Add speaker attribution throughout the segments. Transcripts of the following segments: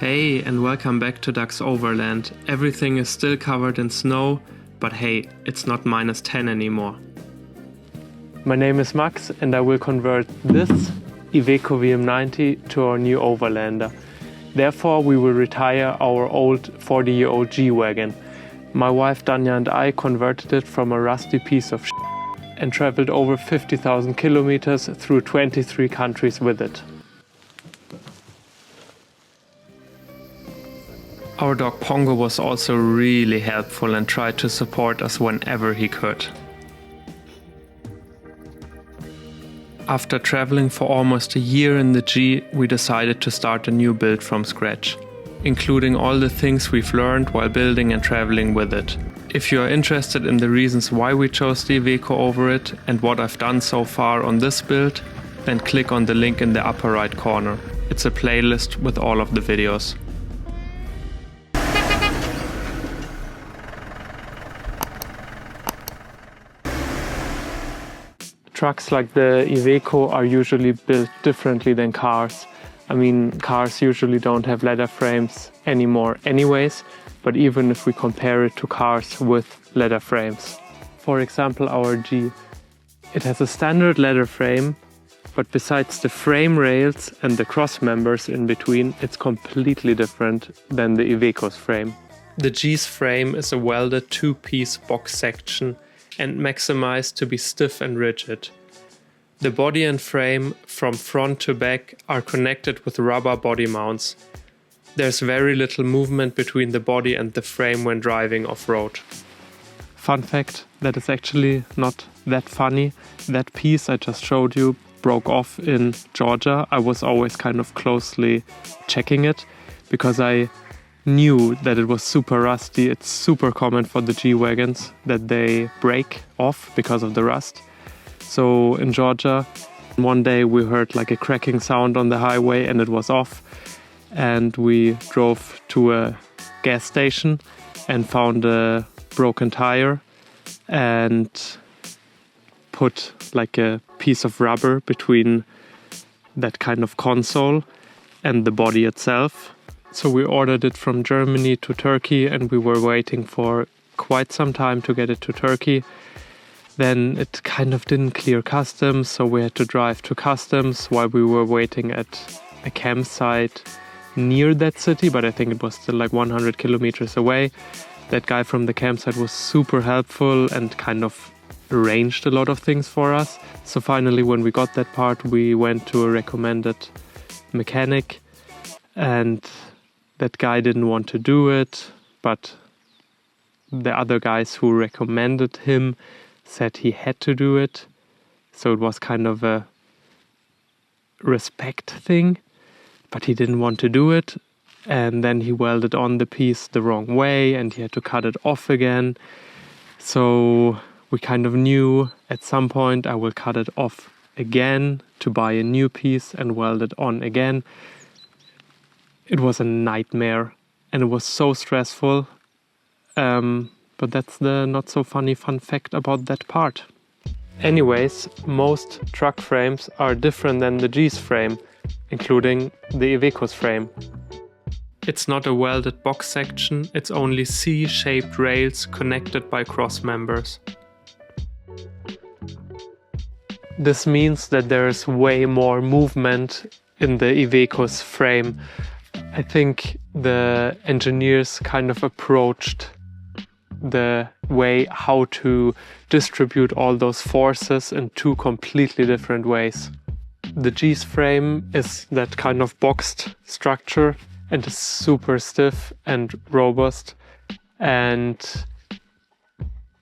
Speaker 1: Hey, and welcome back to dax.overland. Everything is still covered in snow, but hey, it's not -10 anymore. My name is Max and I will convert this Iveco VM90 to our new Overlander. Therefore, we will retire our old 40-year-old G-Wagon. My wife Danya and I converted it from a rusty piece of shit and traveled over 50,000 kilometers through 23 countries with it. Our dog Pongo was also really helpful and tried to support us whenever he could. After traveling for almost a year in the G, we decided to start a new build from scratch, including all the things we've learned while building and traveling with it. If you are interested in the reasons why we chose the Iveco over it and what I've done so far on this build, then click on the link in the upper right corner. It's a playlist with all of the videos. Trucks like the Iveco are usually built differently than cars. I mean, cars usually don't have leather frames anymore anyways, but even if we compare it to cars with leather frames. For example, our G. It has a standard leather frame, but besides the frame rails and the cross members in between, it's completely different than the Iveco's frame. The G's frame is a welded two-piece box section and maximized to be stiff and rigid. The body and frame from front to back are connected with rubber body mounts. There's very little movement between the body and the frame when driving off-road. Fun fact, that is actually not that funny. That piece I just showed you broke off in Georgia. I was always kind of closely checking it because I knew that it was super rusty. It's super common for the G-Wagons that they break off because of the rust. So in Georgia, one day we heard like a cracking sound on the highway and it was off. And we drove to a gas station and found a broken tire and put like a piece of rubber between that kind of console and the body itself. So we ordered it from Germany to Turkey and we were waiting for quite some time to get it to Turkey. Then it kind of didn't clear customs, so we had to drive to customs while we were waiting at a campsite near that city, but I think it was still like 100 kilometers away. That guy from the campsite was super helpful and kind of arranged a lot of things for us. So finally, when we got that part, we went to a recommended mechanic and that guy didn't want to do it, but the other guys who recommended him said he had to do it. So it was kind of a respect thing, but he didn't want to do it. And then he welded on the piece the wrong way and he had to cut it off again. So we kind of knew at some point I will cut it off again to buy a new piece and weld it on again. It was a nightmare and it was so stressful. But that's the not so funny fun fact about that part. Anyways, most truck frames are different than the G's frame, including the Iveco's frame. It's not a welded box section, it's only C-shaped rails connected by cross members. This means that there is way more movement in the Iveco's frame. I think the engineers kind of approached the way how to distribute all those forces in two completely different ways. The G's frame is that kind of boxed structure and is super stiff and robust, and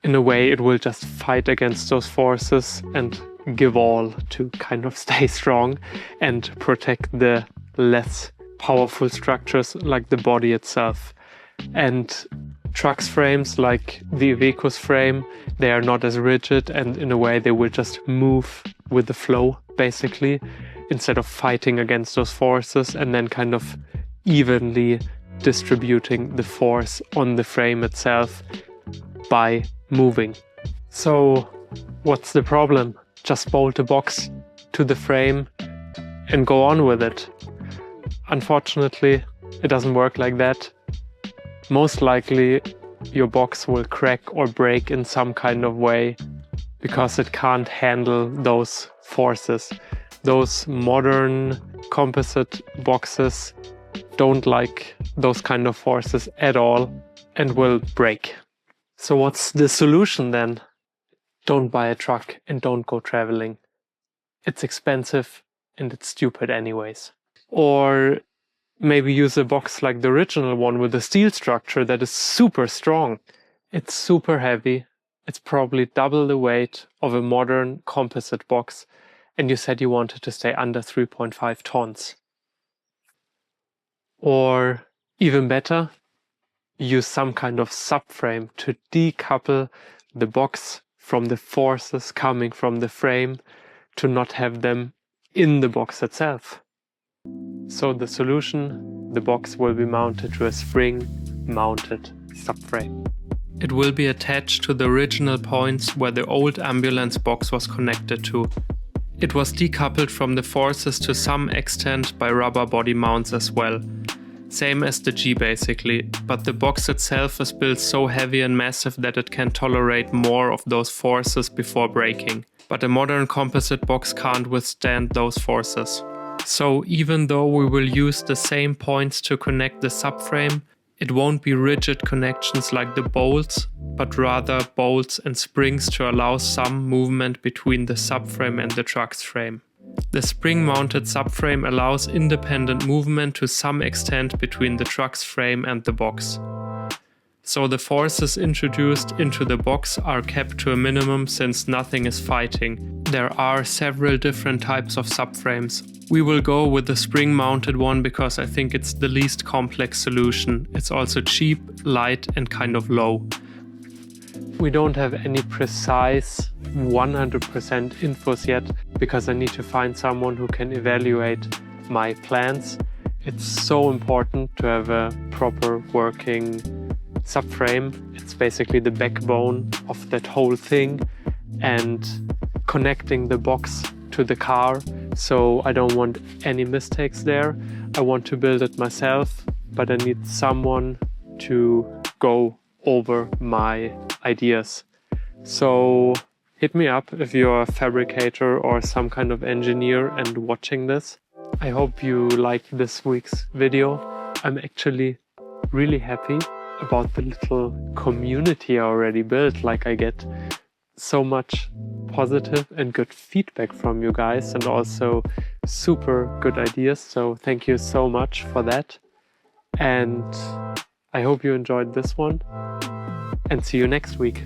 Speaker 1: in a way it will just fight against those forces and give all to kind of stay strong and protect the less powerful structures like the body itself. And trucks frames like the Iveco's frame, they are not as rigid and in a way they will just move with the flow basically, instead of fighting against those forces and then kind of evenly distributing the force on the frame itself by moving. So what's the problem? Just bolt a box to the frame and go on with it. Unfortunately, It doesn't work like that. Most likely your box will crack or break in some kind of way because it can't handle those forces. Those modern composite boxes don't like those kind of forces at all and will break. So what's the solution then? Don't buy a truck and don't go traveling. It's expensive and it's stupid anyways. Or maybe use a box like the original one with a steel structure that is super strong. It's super heavy. It's probably double the weight of a modern composite box. And you said you wanted to stay under 3.5 tons. Or even better, use some kind of subframe to decouple the box from the forces coming from the frame to not have them in the box itself. So the solution, the box will be mounted to a spring-mounted subframe. It will be attached to the original points where the old ambulance box was connected to. It was decoupled from the forces to some extent by rubber body mounts as well. Same as the G basically, but the box itself is built so heavy and massive that it can tolerate more of those forces before breaking. But a modern composite box can't withstand those forces. So even though we will use the same points to connect the subframe, it won't be rigid connections like the bolts, but rather bolts and springs to allow some movement between the subframe and the truck's frame. The spring-mounted subframe allows independent movement to some extent between the truck's frame and the box. So the forces introduced into the box are kept to a minimum since nothing is fighting. There are several different types of subframes. We will go with the spring-mounted one because I think it's the least complex solution. It's also cheap, light and kind of low. We don't have any precise 100% infos yet because I need to find someone who can evaluate my plans. It's so important to have a proper working subframe. It's basically the backbone of that whole thing and connecting the box to the car. So I don't want any mistakes there. I want to build it myself, but I need someone to go over my ideas. So hit me up if you're a fabricator or some kind of engineer and watching this. I hope you liked this week's video. I'm actually really happy about the little community I already built. Like, I get so much positive and good feedback from you guys and also super good ideas. So thank you so much for that. And I hope you enjoyed this one and see you next week.